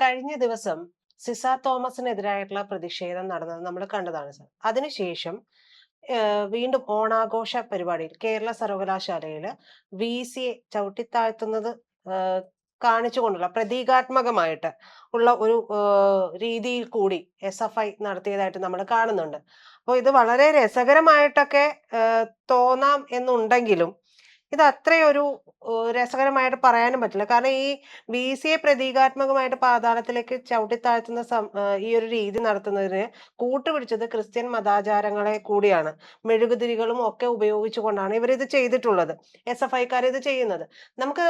കഴിഞ്ഞ ദിവസം സിസ തോമസിനെതിരായിട്ടുള്ള പ്രതിഷേധം നടന്നത് നമ്മൾ കണ്ടതാണ് സർ. അതിനുശേഷം വീണ്ടും ഓണാഘോഷ പരിപാടിയിൽ കേരള സർവകലാശാലയിൽ VC ചവിട്ടിത്താഴ്ത്തുന്നത് കാണിച്ചുകൊണ്ടുള്ള പ്രതീകാത്മകമായിട്ട് ഉള്ള ഒരു രീതിയിൽ കൂടി SFI നടത്തിയതായിട്ട് നമ്മൾ കാണുന്നുണ്ട്. അപ്പോൾ ഇത് വളരെ രസകരമായിട്ടൊക്കെ തോന്നാം എന്നുണ്ടെങ്കിലും ഇത് അത്രയൊരു രസകരമായിട്ട് പറയാനും പറ്റില്ല. കാരണം ഈ VC പ്രതീകാത്മകമായിട്ട് പാതാളത്തിലേക്ക് ചവിട്ടിത്താഴ്ത്തുന്ന ഈ ഒരു രീതി നടത്തുന്നതിന് കൂട്ടുപിടിച്ചത് ക്രിസ്ത്യൻ മതാചാരങ്ങളെ കൂടിയാണ്. മെഴുകുതിരികളും ഒക്കെ ഉപയോഗിച്ചുകൊണ്ടാണ് ഇവരിത് ചെയ്തിട്ടുള്ളത്. SFIക്കാർ ഇത് ചെയ്യുന്നത്. നമുക്ക്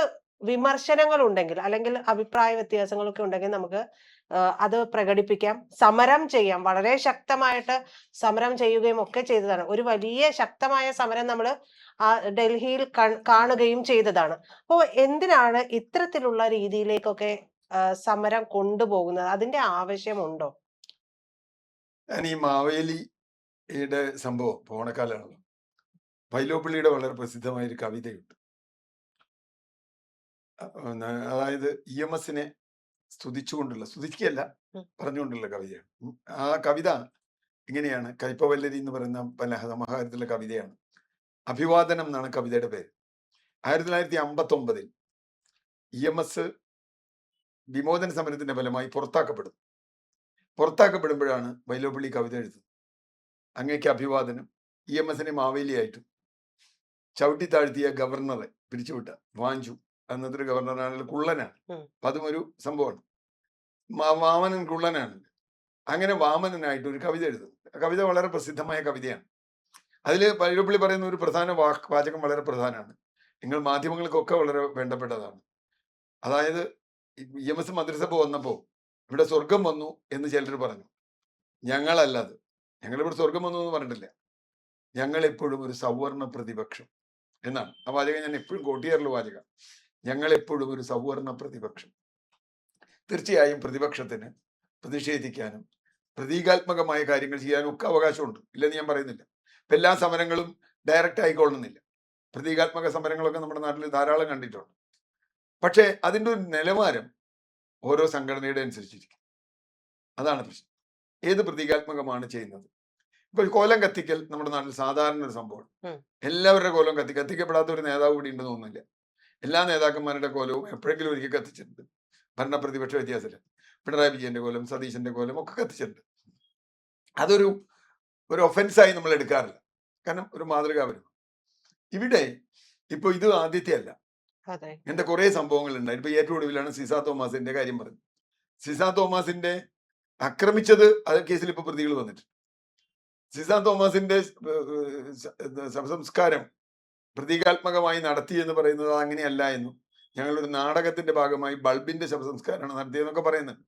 വിമർശനങ്ങൾ ഉണ്ടെങ്കിൽ അല്ലെങ്കിൽ അഭിപ്രായ വ്യത്യാസങ്ങളൊക്കെ ഉണ്ടെങ്കിൽ നമുക്ക് അത് പ്രകടിപ്പിക്കാം, സമരം ചെയ്യാം. വളരെ ശക്തമായിട്ട് സമരം ചെയ്യുകയും ഒക്കെ ചെയ്തതാണ്. ഒരു വലിയ ശക്തമായ സമരം നമ്മൾ ഡൽഹിയിൽ കാണുകയും ചെയ്തതാണ്. അപ്പോൾ എന്തിനാണ് ഇത്തരത്തിലുള്ള രീതിയിലേക്കൊക്കെ സമരം കൊണ്ടുപോകുന്നത്? അതിന്റെ ആവശ്യമുണ്ടോ? ഞാൻ ഈ മാവേലിയുടെ സംഭവം ഓണക്കാലാണല്ലോ. വൈലോപ്പിള്ളിയുടെ വളരെ പ്രസിദ്ധമായ ഒരു കവിതയുണ്ട്. അതായത് EMSനെ സ്തുതിച്ചുകൊണ്ടുള്ള, സ്തുതിക്കുകയല്ല പറഞ്ഞുകൊണ്ടുള്ള കവിതയാണ്. ആ കവിത ഇങ്ങനെയാണ്. കൈപ്പവല്ലരി എന്ന് പറയുന്ന മഹാഭാരതത്തിലെ കവിതയാണ്. അഭിവാദനം എന്നാണ് കവിതയുടെ പേര്. 1959 EMS വിമോചന സമരത്തിന്റെ ഫലമായി പുറത്താക്കപ്പെടുമ്പോഴാണ് വൈലോപ്പിള്ളി കവിത എഴുതുന്നത്. അങ്ങേക്ക് അഭിവാദനം. EMSനെ മാവേലിയായിട്ടും ചവിട്ടി താഴ്ത്തിയ ഗവർണറെ പിരിച്ചുവിട്ട വാഞ്ചു, അന്നത്തെ ഒരു ഗവർണറാണെങ്കിൽ കുള്ളനാണ്. അപ്പൊ അതും ഒരു സംഭവമാണ്. വാമനൻ കുള്ളനാണ്. അങ്ങനെ വാമനനായിട്ട് ഒരു കവിത എഴുതുന്നു. കവിത വളരെ പ്രസിദ്ധമായ കവിതയാണ്. അതിൽ വൈലോപ്പിള്ളി പറയുന്ന ഒരു പ്രധാന വാചകം വളരെ പ്രധാനമാണ്. നിങ്ങൾ മാധ്യമങ്ങൾക്കൊക്കെ വളരെ വേണ്ടപ്പെട്ടതാണ്. അതായത് EMS മന്ത്രിസഭ വന്നപ്പോ ഇവിടെ സ്വർഗം വന്നു എന്ന് ചിലർ പറഞ്ഞു. ഞങ്ങളല്ലാതെ, ഞങ്ങളിവിടെ സ്വർഗം വന്നു എന്ന് പറഞ്ഞിട്ടില്ല. ഞങ്ങൾ എപ്പോഴും ഒരു സവർണ പ്രതിപക്ഷം എന്നാണ് ആ വാചകം. ഞാൻ എപ്പോഴും കോട്ടിയാറുള്ള വാചകം. ഞങ്ങൾ എപ്പോഴും ഒരു സവർണ പ്രതിപക്ഷം. തീർച്ചയായും പ്രതിപക്ഷത്തിന് പ്രതിഷേധിക്കാനും പ്രതീകാത്മകമായ കാര്യങ്ങൾ ചെയ്യാനും ഒക്കെ അവകാശമുണ്ട്, ഇല്ലെന്ന് ഞാൻ പറയുന്നില്ല. ഇപ്പൊ എല്ലാ സമരങ്ങളും ഡയറക്റ്റ് ആയിക്കൊള്ളുന്നില്ല. പ്രതീകാത്മക സമരങ്ങളൊക്കെ നമ്മുടെ നാട്ടിൽ ധാരാളം കണ്ടിട്ടുണ്ട്. പക്ഷേ അതിൻ്റെ ഒരു നിലവാരം ഓരോ സംഘടനയുടെ അനുസരിച്ചിരിക്കും. അതാണ് പ്രശ്നം. ഏത് പ്രതീകാത്മകമാണ് ചെയ്യുന്നത്? ഇപ്പൊ കോലം കത്തിക്കൽ നമ്മുടെ നാട്ടിൽ സാധാരണ ഒരു സംഭവമാണ്. എല്ലാവരുടെ കോലം കത്തിക്കപ്പെടാത്ത ഒരു നേതാവ് കൂടി ഉണ്ടെന്ന് തോന്നുന്നില്ല. എല്ലാ നേതാക്കന്മാരുടെ കോലവും എപ്പോഴെങ്കിലും ഒരിക്കൽ കത്തിച്ചിട്ടുണ്ട്. ഭരണ പ്രതിപക്ഷ വ്യത്യാസമില്ല. പിണറായി വിജയന്റെ കോലം, സതീശന്റെ കോലം ഒക്കെ കത്തിച്ചിട്ടുണ്ട്. അതൊരു ഒഫൻസായി നമ്മൾ എടുക്കാറില്ല. കാരണം ഒരു മാതൃക വരും. ഇവിടെ ഇപ്പൊ ഇത് ആദ്യത്തെ അല്ല. എന്റെ കുറെ സംഭവങ്ങൾ ഉണ്ടായി. ഇപ്പൊ ഏറ്റവും ഒടുവിലാണ് സിസ തോമസിന്റെ കാര്യം പറഞ്ഞത്. സിസ തോമസിന്റെ ആക്രമിച്ചത് അത് കേസിൽ ഇപ്പൊ പ്രതികൾ വന്നിട്ടുണ്ട്. സിസ തോമസിന്റെ ശവസംസ്കാരം പ്രതീകാത്മകമായി നടത്തി എന്ന് പറയുന്നത് അങ്ങനെയല്ല എന്നും, ഞങ്ങളൊരു നാടകത്തിന്റെ ഭാഗമായി ബൾബിന്റെ ശവസംസ്കാരമാണ് നടത്തിയതെന്നൊക്കെ പറയുന്നുണ്ട്.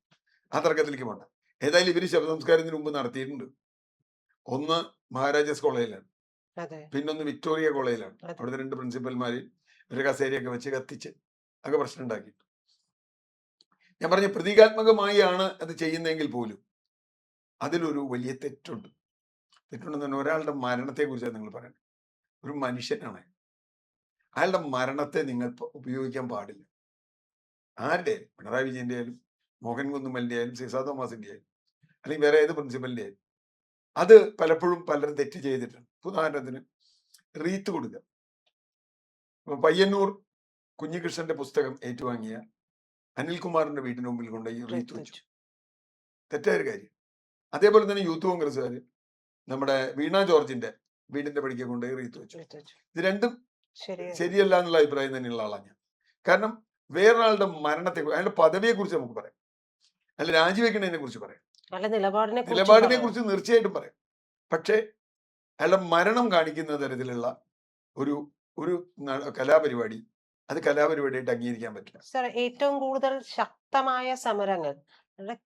ആ തർക്കത്തിലേക്ക് പോണ്ട. ഏതായാലും ഇവര് ശവസംസ്കാരത്തിന് മുമ്പ് നടത്തിയിട്ടുണ്ട്. ഒന്ന് മഹാരാജാസ് കോളേജിലാണ്, പിന്നൊന്ന് വിക്ടോറിയ കോളേജിലാണ്. അവിടുത്തെ 2 പ്രിൻസിപ്പൽമാര് ഒരു കസേരയൊക്കെ വെച്ച് കത്തിച്ച് ഒക്കെ പ്രശ്നം ഉണ്ടാക്കിയിട്ട്. ഞാൻ പറഞ്ഞ പ്രതീകാത്മകമായി ആണ് അത് ചെയ്യുന്നതെങ്കിൽ പോലും അതിലൊരു വലിയ തെറ്റുണ്ടെന്ന് പറഞ്ഞാൽ ഒരാളുടെ മരണത്തെ കുറിച്ചാണ് നിങ്ങൾ പറയുന്നത്. ഒരു മനുഷ്യനാണ്. അയാളുടെ മരണത്തെ നിങ്ങൾ ഉപയോഗിക്കാൻ പാടില്ല. ആരുടെ, പിണറായി വിജയന്റെ ആയാലും മോഹൻ കുന്നുമലിന്റെ ആയാലും സിസ തോമസിന്റെ ആയാലും അല്ലെങ്കിൽ വേറെ ഏത് പ്രിൻസിപ്പലിന്റെ ആയാലും അത് പലപ്പോഴും പലരും തെറ്റ് ചെയ്തിട്ടുണ്ട്. ഉദാഹരണത്തിന് റീത്ത് കൊടുക്കുക. പയ്യന്നൂർ കുഞ്ഞികൃഷ്ണന്റെ പുസ്തകം ഏറ്റുവാങ്ങിയ അനിൽകുമാറിന്റെ വീടിന് മുമ്പിൽ കൊണ്ടുപോയി റീത്ത് വെച്ചു. തെറ്റായൊരു കാര്യം. അതേപോലെ തന്നെ യൂത്ത് കോൺഗ്രസ്സുകാര് നമ്മുടെ വീണ ജോർജിന്റെ വീടിന്റെ പടിക്ക് കൊണ്ടുപോയി റീത്ത് വെച്ചു. ഇത് രണ്ടും ശരിയല്ല എന്നുള്ള അഭിപ്രായം തന്നെയുള്ള ആളാണ് ഞാൻ. കാരണം വേറൊരാളുടെ മരണത്തെ, അയാളുടെ പദവിയെ കുറിച്ച് നമുക്ക് പറയാം, അല്ല രാജിവെക്കുന്നതിനെ കുറിച്ച് പറയാം, നിലപാടിനെ കുറിച്ച് തീർച്ചയായിട്ടും പറയാം. പക്ഷേ അയാളുടെ മരണം കാണിക്കുന്ന തരത്തിലുള്ള ഒരു കലാപരിപാടി, അത് കലാപരിപാടിയായിട്ട് അംഗീകരിക്കാൻ പറ്റില്ല. സർ, ഏറ്റവും കൂടുതൽ ശക്തമായ സമരങ്ങൾ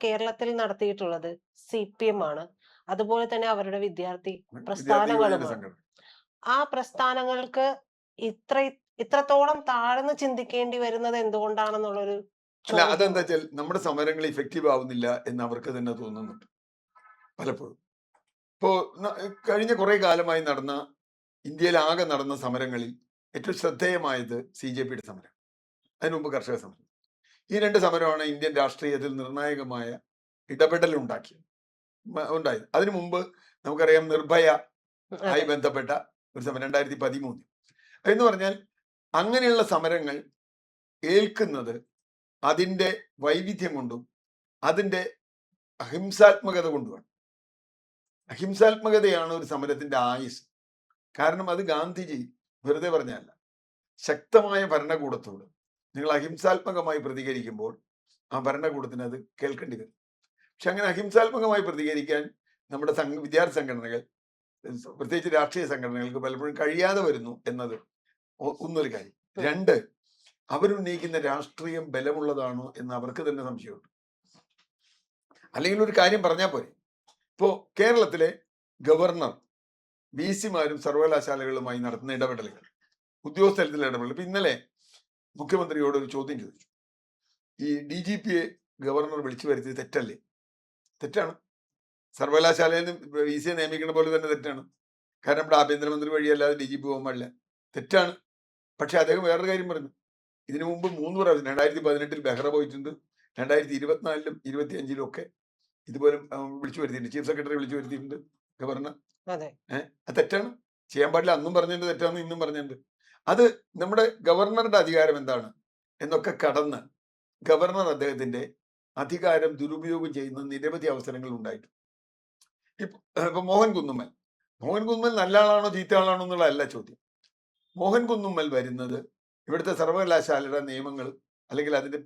കേരളത്തിൽ നടത്തിയിട്ടുള്ളത് CPM ആണ്. അതുപോലെ തന്നെ അവരുടെ വിദ്യാർത്ഥി പ്രസ്ഥാനങ്ങളുമാണ്. ആ പ്രസ്ഥാനങ്ങൾക്ക് ഇത്രത്തോളം താഴ്ന്നു ചിന്തിക്കേണ്ടി വരുന്നത് എന്തുകൊണ്ടാണെന്നുള്ളൊരു അല്ല, അതെന്താ വെച്ചാൽ നമ്മുടെ സമരങ്ങൾ ഇഫക്റ്റീവ് ആവുന്നില്ല എന്ന് അവർക്ക് തന്നെ തോന്നുന്നുണ്ട് പലപ്പോഴും. ഇപ്പോ കഴിഞ്ഞ കുറെ കാലമായി നടന്ന ഇന്ത്യയിലാകെ നടന്ന സമരങ്ങളിൽ ഏറ്റവും ശ്രദ്ധേയമായത് CJPയുടെ സമരം, അതിനു മുമ്പ് കർഷക സമരം. ഈ രണ്ട് സമരമാണ് ഇന്ത്യൻ രാഷ്ട്രീയത്തിൽ നിർണായകമായ ഇടപെടൽ ഉണ്ടായത്. അതിനു മുമ്പ് നമുക്കറിയാം നിർഭയ ആയി അതെ. ബന്ധപ്പെട്ട ഒരു സമരം 2013 എന്ന് പറഞ്ഞാൽ അങ്ങനെയുള്ള സമരങ്ങൾ ഏൽക്കുന്നത് അതിൻ്റെ വൈവിധ്യം കൊണ്ടും അതിൻ്റെ അഹിംസാത്മകത കൊണ്ടുമാണ്. അഹിംസാത്മകതയാണ് ഒരു സമരത്തിന്റെ ആയുസ്. കാരണം അത് ഗാന്ധിജി വെറുതെ പറഞ്ഞല്ല. ശക്തമായ ഭരണകൂടത്തോട് നിങ്ങൾ അഹിംസാത്മകമായി പ്രതികരിക്കുമ്പോൾ ആ ഭരണകൂടത്തിന് അത് കേൾക്കേണ്ടി വരും. പക്ഷെ അങ്ങനെ അഹിംസാത്മകമായി പ്രതികരിക്കാൻ നമ്മുടെ വിദ്യാർത്ഥി സംഘടനകൾ, പ്രത്യേകിച്ച് രാഷ്ട്രീയ സംഘടനകൾക്ക് പലപ്പോഴും കഴിയാതെ വരുന്നു എന്നത് ഒന്നൊരു കാര്യം. രണ്ട്, അവരുന്നയിക്കുന്ന രാഷ്ട്രീയം ബലമുള്ളതാണോ എന്ന് അവർക്ക് തന്നെ സംശയമുണ്ട്. അല്ലെങ്കിൽ ഒരു കാര്യം പറഞ്ഞാൽ പോരെ. ഇപ്പോ കേരളത്തിലെ ഗവർണർ, VC-മാരും സർവകലാശാലകളുമായി നടത്തുന്ന ഇടപെടലുകൾ, ഉദ്യോഗസ്ഥ തലത്തിലുള്ള ഇടപെടൽ. ഇപ്പൊ ഇന്നലെ മുഖ്യമന്ത്രിയോട് ഒരു ചോദ്യം ചോദിച്ചു. ഈ DGP-യെ ഗവർണർ വിളിച്ചു വരുത്തിയത് തെറ്റല്ലേ? തെറ്റാണ്. സർവകലാശാലയിൽ നിന്ന് VC-യെ നിയമിക്കുന്ന പോലെ തന്നെ തെറ്റാണ്. കാരണം ഇവിടെ ആഭ്യന്തരമന്ത്രി വഴിയല്ലാതെ DGP പോകാൻ പാടില്ല. തെറ്റാണ്. പക്ഷെ അദ്ദേഹം വേറൊരു കാര്യം പറഞ്ഞു. ഇതിനു മുമ്പ് 3 പ്രാവശ്യം 2018 ബെഹ്റ പോയിട്ടുണ്ട്, 2024-ലും 25-ലും ഒക്കെ ഇതുപോലെ വിളിച്ചു വരുത്തിയിട്ടുണ്ട്. ചീഫ് സെക്രട്ടറി വിളിച്ചു വരുത്തിയിട്ടുണ്ട് ഗവർണർ. അതെ. അത് തെറ്റാണ്. ചെയ്യാൻ പാടില്ല. അന്നും പറഞ്ഞിട്ടുണ്ട് തെറ്റാന്ന്, ഇന്നും പറഞ്ഞിട്ടുണ്ട്. അത് നമ്മുടെ ഗവർണറുടെ അധികാരം എന്താണ് എന്നൊക്കെ കടന്ന് ഗവർണർ അദ്ദേഹത്തിന്റെ അധികാരം ദുരുപയോഗം ചെയ്യുന്ന നിരവധി അവസരങ്ങൾ ഉണ്ടായിട്ടുണ്ട്. ഇപ്പൊ മോഹൻ കുന്നുമ്മൽ നല്ല ആളാണോ ചീത്ത ആളാണോ എന്നുള്ളതല്ല ചോദ്യം. മോഹൻ കുന്നുമ്മൽ വരുന്നത് ഇവിടുത്തെ സർവകലാശാലയുടെ നിയമങ്ങൾ അല്ലെങ്കിൽ അതിന്റെ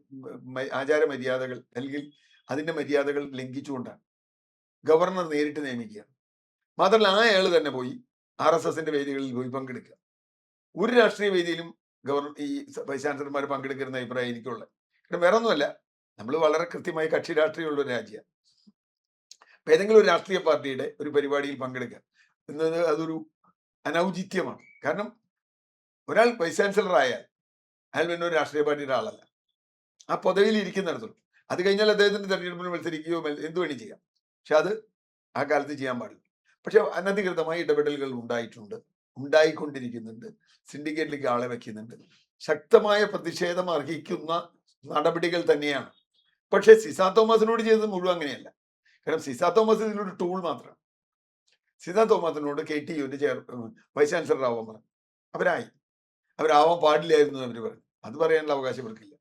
ആചാര മര്യാദകൾ അല്ലെങ്കിൽ അതിന്റെ മര്യാദകൾ ലംഘിച്ചുകൊണ്ടാണ് ഗവർണർ നേരിട്ട് നിയമിക്കുകയാണ്. മാത്രമല്ല അയാൾ തന്നെ പോയി RSSന്റെ വേദികളിൽ പോയി പങ്കെടുക്കുക. ഒരു രാഷ്ട്രീയ വേദിയിലും ഈ വൈസ് ചാൻസലർമാർ പങ്കെടുക്കുന്ന അഭിപ്രായം എനിക്കുള്ളത്. കാരണം വേറെ ഒന്നുമല്ല, നമ്മൾ വളരെ കൃത്യമായി കക്ഷി രാഷ്ട്രീയമുള്ള ഒരു രാജ്യമാണ്. അപ്പൊ ഏതെങ്കിലും ഒരു രാഷ്ട്രീയ പാർട്ടിയുടെ ഒരു പരിപാടിയിൽ പങ്കെടുക്കുക എന്നത് അതൊരു അനൗചിത്യമാണ്. കാരണം ഒരാൾ വൈസ് ചാൻസലർ ആയാൽ അയാൾ പിന്നെ ഒരു രാഷ്ട്രീയ പാർട്ടിയുടെ ആളല്ല. ആ പദവിയിൽ ഇരിക്കുന്നിടത്തുള്ളൂ. അത് കഴിഞ്ഞാൽ അദ്ദേഹത്തിന്റെ തെരഞ്ഞെടുപ്പിൽ മത്സരിക്കുകയോ എന്ത് വേണി ചെയ്യാം. പക്ഷെ അത് ആ കാലത്ത് ചെയ്യാൻ പാടില്ല. പക്ഷെ അനധികൃതമായ ഇടപെടലുകൾ ഉണ്ടായിക്കൊണ്ടിരിക്കുന്നുണ്ട്. സിൻഡിക്കേറ്റിലേക്ക് ആളെ വെക്കുന്നുണ്ട്. ശക്തമായ പ്രതിഷേധം അർഹിക്കുന്ന നടപടികൾ തന്നെയാണ്. പക്ഷെ സിസ തോമസിനോട് ചെയ്തത് മുഴുവൻ അങ്ങനെയല്ല. കാരണം സിസ തോമസ് ഇതിലൊരു ടൂൾ മാത്രമാണ്. സിസ തോമസിനോട് KTUവിന്റെ വൈസ് ചാൻസലർ ആവാൻ പറഞ്ഞു. അവരാവാൻ പാടില്ലായിരുന്നു അവർ പറഞ്ഞു. അത് പറയാനുള്ള അവകാശം ഇവർക്കില്ല.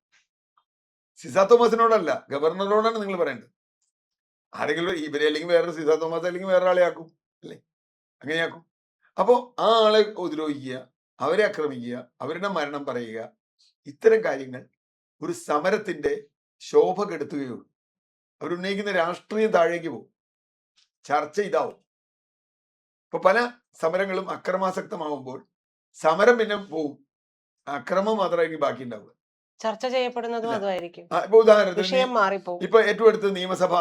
സിസ തോമസിനോടല്ല, ഗവർണറോടാണ് നിങ്ങൾ പറയേണ്ടത്. ആരെങ്കിലും ഇവരെ അല്ലെങ്കിൽ വേറെ സിസ തോമസ് അല്ലെങ്കിൽ വേറെ ആളെ ആക്കും അല്ലേ? അങ്ങനെയാക്കും. അപ്പോൾ ആ ആളെ ഉപദ്രവിക്കുക, അവരെ ആക്രമിക്കുക, അവരുടെ മരണം പറയുക, ഇത്തരം കാര്യങ്ങൾ ഒരു സമരത്തിന്റെ ശോഭ കെടുത്തുകയുള്ളൂ. അവരുന്നയിക്കുന്ന രാഷ്ട്രീയം താഴേക്ക് പോകും. ചർച്ച ഇതാവും. ഇപ്പൊ പല സമരങ്ങളും അക്രമാസക്തമാവുമ്പോൾ സമരം പിന്നെ പോവും, അക്രമം മാത്രമായിരിക്കും ബാക്കി ഉണ്ടാവുക. ചർച്ച ചെയ്യപ്പെടുന്നതും അതുമായിരിക്കും. ഇപ്പൊ ഉദാഹരണത്തിന് വിഷയം മാറിപ്പോകും. ഇപ്പൊ ഏറ്റവും അടുത്ത് നിയമസഭ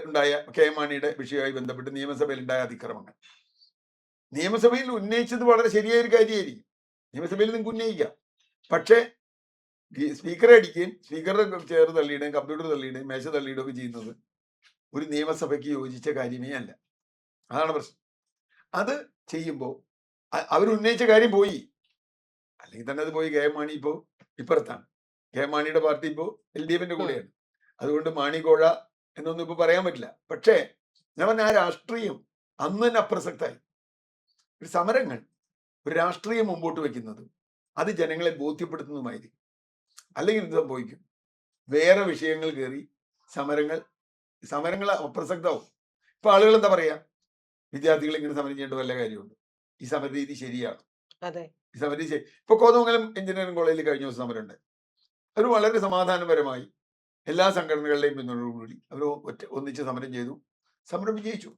ഉണ്ടായ KM മാണിയുടെ വിഷയവുമായി ബന്ധപ്പെട്ട് നിയമസഭയിൽ ഉണ്ടായ അതിക്രമങ്ങൾ, നിയമസഭയിൽ ഉന്നയിച്ചത് വളരെ ശരിയായ ഒരു കാര്യമായിരിക്കും. നിയമസഭയിൽ നിങ്ങൾക്ക് ഉന്നയിക്കാം. പക്ഷേ സ്പീക്കറെ അടിക്കുകയും സ്പീക്കറുടെ ചെയർ തള്ളിയിടുകയും കമ്പ്യൂട്ടർ തള്ളിയിടുകയും മേശ തള്ളിയിടുകയും ഒക്കെ ചെയ്യുന്നത് ഒരു നിയമസഭയ്ക്ക് യോജിച്ച കാര്യമേ അല്ല. അതാണ് പ്രശ്നം. അത് ചെയ്യുമ്പോൾ അവരുന്നയിച്ച കാര്യം പോയി. അല്ലെങ്കിൽ തന്നെ അത് പോയി. KM മാണി ഇപ്പോൾ ഇപ്പുറത്താണ്. KM മാണിയുടെ പാർട്ടി ഇപ്പോൾ LDFന്റെ കൂടെയാണ്. അതുകൊണ്ട് മാണി കോഴ എന്നൊന്നും ഇപ്പൊ പറയാൻ പറ്റില്ല. പക്ഷേ ഞാൻ പറഞ്ഞ ആ രാഷ്ട്രീയം അന്ന് തന്നെ അപ്രസക്തായി. ഒരു സമരങ്ങൾ, ഒരു രാഷ്ട്രീയം മുമ്പോട്ട് വെക്കുന്നത് അത് ജനങ്ങളെ ബോധ്യപ്പെടുത്തുന്നതുമായിരിക്കും. അല്ലെങ്കിൽ എന്ത് സംഭവിക്കും? വേറെ വിഷയങ്ങൾ കയറി സമരങ്ങൾ അപ്രസക്തമാവും. ഇപ്പൊ ആളുകൾ എന്താ പറയാ, വിദ്യാർത്ഥികൾ ഇങ്ങനെ സമരം ചെയ്യേണ്ട വല്ല കാര്യമുണ്ട്? ഈ സമര രീതി ശരിയാണ്. ഈ സമര രീതി ഇപ്പൊ കോതമംഗലം എഞ്ചിനീയറിംഗ് കോളേജിൽ കഴിഞ്ഞ ദിവസം സമരം ഉണ്ട്. അവർ വളരെ സമാധാനപരമായി എല്ലാ സംഘടനകളുടെയും പിന്തുണയോടുകൂടി അവർ ഒന്നിച്ച് സമരം ചെയ്തു. സമരം വിജയിച്ചു.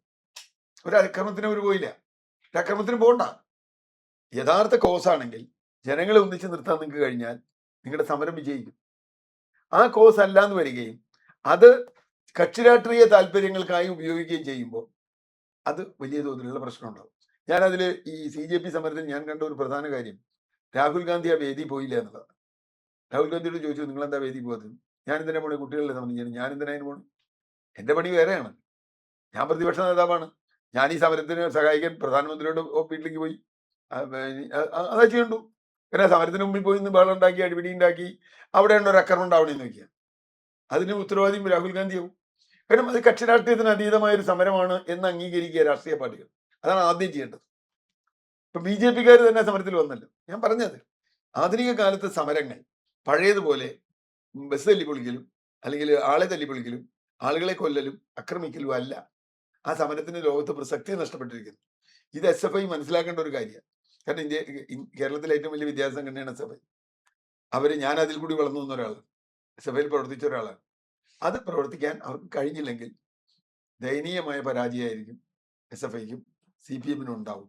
ഒരു അക്രമത്തിന് അവർ പോയില്ല. ഒരു അക്രമത്തിന് പോകണ്ട. യഥാർത്ഥ കോസാണെങ്കിൽ ജനങ്ങളെ ഒന്നിച്ച് നിർത്താൻ നിങ്ങൾക്ക് കഴിഞ്ഞാൽ നിങ്ങളുടെ സമരം വിജയിക്കും. ആ കോസ് അല്ലാന്ന് വരികയും അത് കക്ഷി രാഷ്ട്രീയ താല്പര്യങ്ങൾക്കായി ഉപയോഗിക്കുകയും ചെയ്യുമ്പോൾ അത് വലിയ തോതിലുള്ള പ്രശ്നം ഉണ്ടാവും. ഞാനതിൽ ഈ CJP സമരത്തിൽ ഞാൻ കണ്ട ഒരു പ്രധാന കാര്യം, രാഹുൽ ഗാന്ധി ആ വേദി പോയില്ല എന്നുള്ളതാണ്. രാഹുൽ ഗാന്ധിയോട് ചോദിച്ചു, നിങ്ങൾ എന്താ വേദി പോകാത്തത്? ഞാൻ എന്തിനാ പോണേ? കുട്ടികളുടെ സമരം ചെയ്യണം. ഞാൻ എന്തിനാ അതിന് പോകണം? എന്റെ പണി വേറെയാണ്. ഞാൻ പ്രതിപക്ഷ നേതാവാണ്. ഞാൻ ഈ സമരത്തിന് സഹായിക്കാൻ പ്രധാനമന്ത്രിയുടെ വീട്ടിലേക്ക് പോയി അതാ ചെയ്യണ്ടു. കാരണം സമരത്തിന് മുമ്പിൽ പോയി നിന്ന് ബഹളം ഉണ്ടാക്കി അടിപിടി ഉണ്ടാക്കി അവിടെയാണ് ഒരു അക്രമം ഉണ്ടാവണമെന്ന് വെക്കുക. അതിന് ഉത്തരവാദിയും രാഹുൽ ഗാന്ധിയാവും. കാരണം അത് കക്ഷി രാഷ്ട്രീയത്തിന് അതീതമായ ഒരു സമരമാണ് എന്ന് അംഗീകരിക്കുക രാഷ്ട്രീയ പാർട്ടികൾ. അതാണ് ആദ്യം ചെയ്യേണ്ടത്. ഇപ്പൊ BJP-ക്കാർ തന്നെ സമരത്തിൽ വന്നല്ലോ. ഞാൻ പറഞ്ഞത് ആധുനിക കാലത്ത് സമരങ്ങൾ പഴയതുപോലെ ബസ് തല്ലിപ്പൊളിക്കലും അല്ലെങ്കിൽ ആളെ തല്ലിപ്പൊളിക്കലും ആളുകളെ കൊല്ലലും ആക്രമിക്കലും അല്ല. ആ സമരത്തിന് ലോകത്ത് പ്രസക്തി നഷ്ടപ്പെട്ടിരിക്കുന്നു. ഇത് SFI മനസ്സിലാക്കേണ്ട ഒരു കാര്യമാണ്. കാരണം കേരളത്തിലെ ഏറ്റവും വലിയ വിദ്യാഭ്യാസ സംഘടനയാണ് SFI. ഞാൻ അതിൽ കൂടി വളർന്നു വന്ന ഒരാളാണ്, SFIയിൽ പ്രവർത്തിച്ച ഒരാളാണ്. അത് പ്രവർത്തിക്കാൻ അവർക്ക് കഴിഞ്ഞില്ലെങ്കിൽ ദയനീയമായ പരാജയമായിരിക്കും SFIക്കും CPM-നും ഉണ്ടാവും.